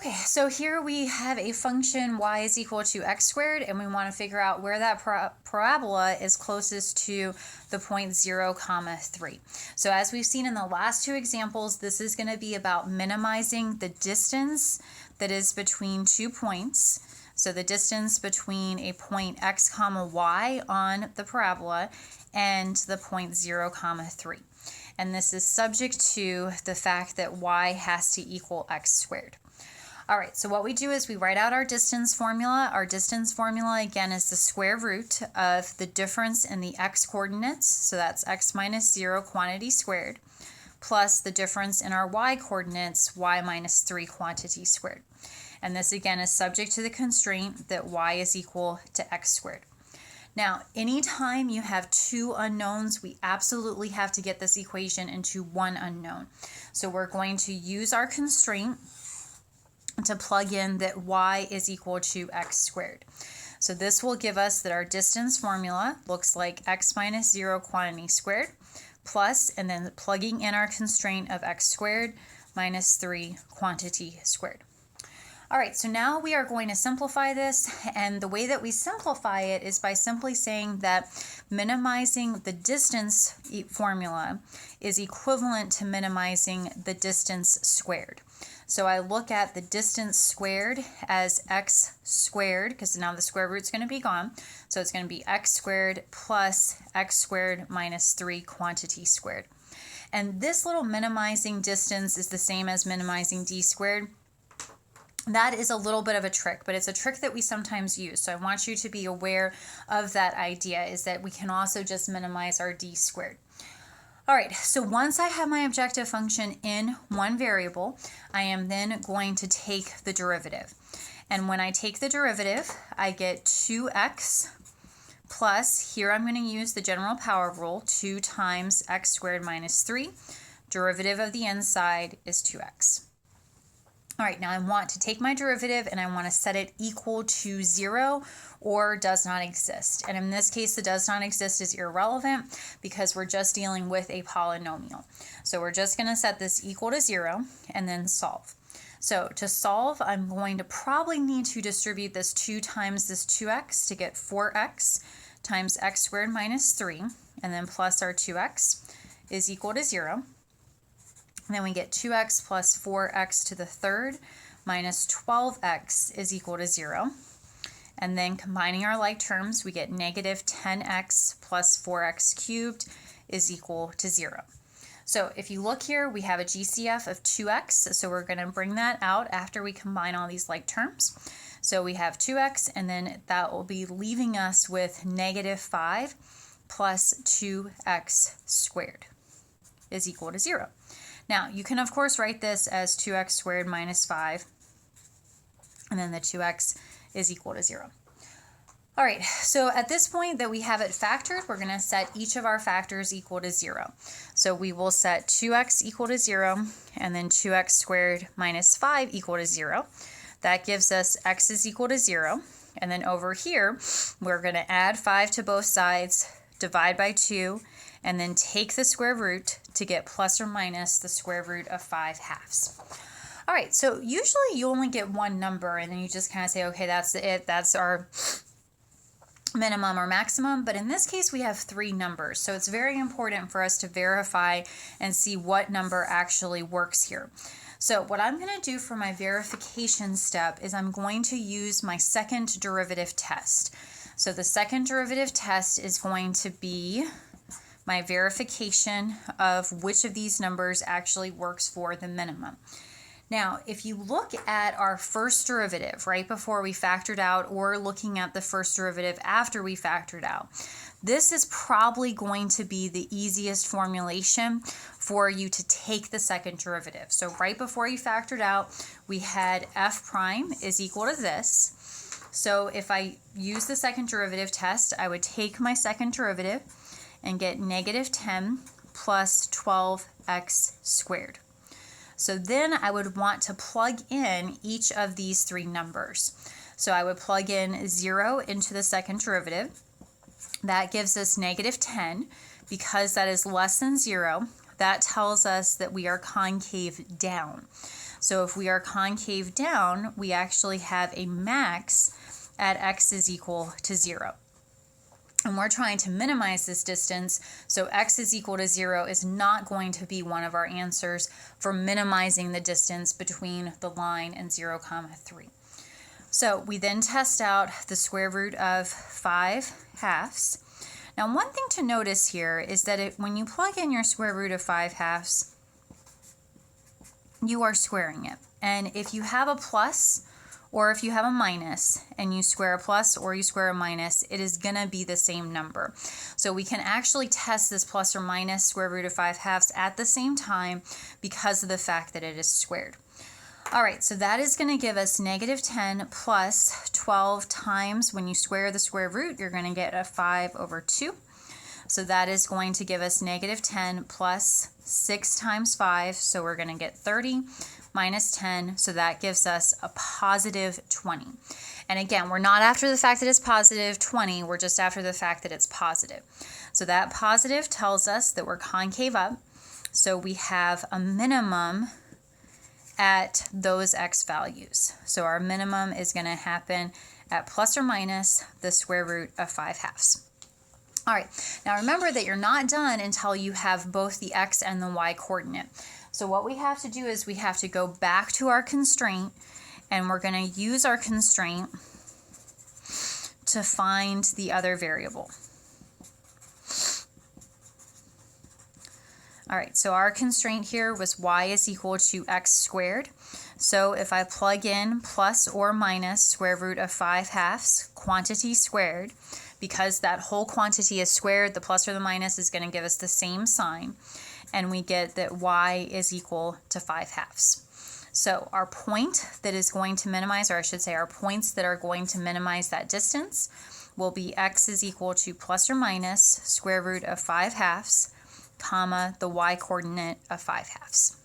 Okay, so here we have a function y is equal to x squared, and we want to figure out where that parabola is closest to the point 0, 3. So as we've seen in the last two examples, this is going to be about minimizing the distance that is between 2 points. So the distance between a point x, y on the parabola and the point 0, 3. And this is subject to the fact that y has to equal x squared. All right, so what we do is we write out our distance formula. Our distance formula, again, is the square root of the difference in the x coordinates, so that's x minus 0 quantity squared, plus the difference in our y coordinates, y minus 3 quantity squared. And this, again, is subject to the constraint that y is equal to x squared. Now, anytime you have two unknowns, we absolutely have to get this equation into one unknown. So we're going to use our constraint to plug in that y is equal to x squared. So this will give us that our distance formula looks like x minus 0 quantity squared plus, and then plugging in our constraint of x squared minus 3 quantity squared. All right, so now we are going to simplify this, and the way that we simplify it is by simply saying that minimizing the distance formula is equivalent to minimizing the distance squared. So I look at the distance squared as x squared, because now the square root is going to be gone. So it's going to be x squared plus x squared minus 3 quantity squared. And this little minimizing distance is the same as minimizing d squared. That is a little bit of a trick, but it's a trick that we sometimes use. So I want you to be aware of that idea, is that we can also just minimize our d squared. All right, so once I have my objective function in one variable, I am then going to take the derivative. And when I take the derivative, I get 2x plus, here I'm going to use the general power rule, 2 times x squared minus 3. Derivative of the inside is 2x. All right, now I want to take my derivative and I want to set it equal to 0 or does not exist. And in this case, the does not exist is irrelevant because we're just dealing with a polynomial. So we're just going to set this equal to 0 and then solve. So to solve, I'm going to probably need to distribute this 2 times this 2x to get 4x times x squared minus 3, and then plus our 2x is equal to 0. And then we get 2x plus 4x to the third minus 12x is equal to 0. And then combining our like terms, we get negative 10x plus 4x cubed is equal to 0. So if you look here, we have a GCF of 2x, so we're going to bring that out after we combine all these like terms. So we have 2x, and then that will be leaving us with negative 5 plus 2x squared is equal to 0. Now, you can, of course, write this as 2x squared minus 5, and then the 2x is equal to 0. All right, so at this point that we have it factored, we're going to set each of our factors equal to 0. So we will set 2x equal to 0, and then 2x squared minus 5 equal to 0. That gives us x is equal to 0. And then over here, we're going to add 5 to both sides, divide by 2, and then take the square root to get plus or minus the square root of 5 halves. All right, so usually you only get one number, and then you just kind of say, okay, that's it, that's our minimum or maximum. But in this case, we have 3 numbers, so it's very important for us to verify and see what number actually works here. So what I'm going to do for my verification step is I'm going to use my second derivative test. So the second derivative test is going to be my verification of which of these numbers actually works for the minimum. Now, if you look at our first derivative right before we factored out, or looking at the first derivative after we factored out, this is probably going to be the easiest formulation for you to take the second derivative. So right before you factored out, we had f prime is equal to this. So if I use the second derivative test, I would take my second derivative and get negative 10 plus 12x squared. So then I would want to plug in each of these 3 numbers. So I would plug in 0 into the second derivative. That gives us negative 10. Because that is less than 0, that tells us that we are concave down. So if we are concave down, we actually have a max at x is equal to 0. And we're trying to minimize this distance, so x is equal to 0 is not going to be one of our answers for minimizing the distance between the line and 0, 3. So we then test out the square root of 5/2. Now one thing to notice here is that when you plug in your square root of 5/2, you are squaring it. And if you have a plus or if you have a minus and you square a plus or you square a minus, it is going to be the same number. So we can actually test this plus or minus square root of 5/2 at the same time because of the fact that it is squared. All right, so that is going to give us -10 plus 12 times, when you square the square root, you're going to get a 5/2. So that is going to give us -10 plus 6 times 5, so we're going to get 30 minus 10, so that gives us a positive 20. And again, we're not after the fact that it's positive 20, we're just after the fact that it's positive. So that positive tells us that we're concave up, so we have a minimum at those x values. So our minimum is going to happen at plus or minus the square root of 5/2. All right, now remember that you're not done until you have both the x and the y coordinate. So what we have to do is we have to go back to our constraint, and we're going to use our constraint to find the other variable. All right, so our constraint here was y is equal to x squared. So if I plug in plus or minus square root of 5/2 quantity squared, because that whole quantity is squared, the plus or the minus is going to give us the same sign, and we get that y is equal to 5/2. So our point that is going to minimize, or I should say our points that are going to minimize that distance, will be x is equal to plus or minus square root of 5/2, comma, the y coordinate of 5/2.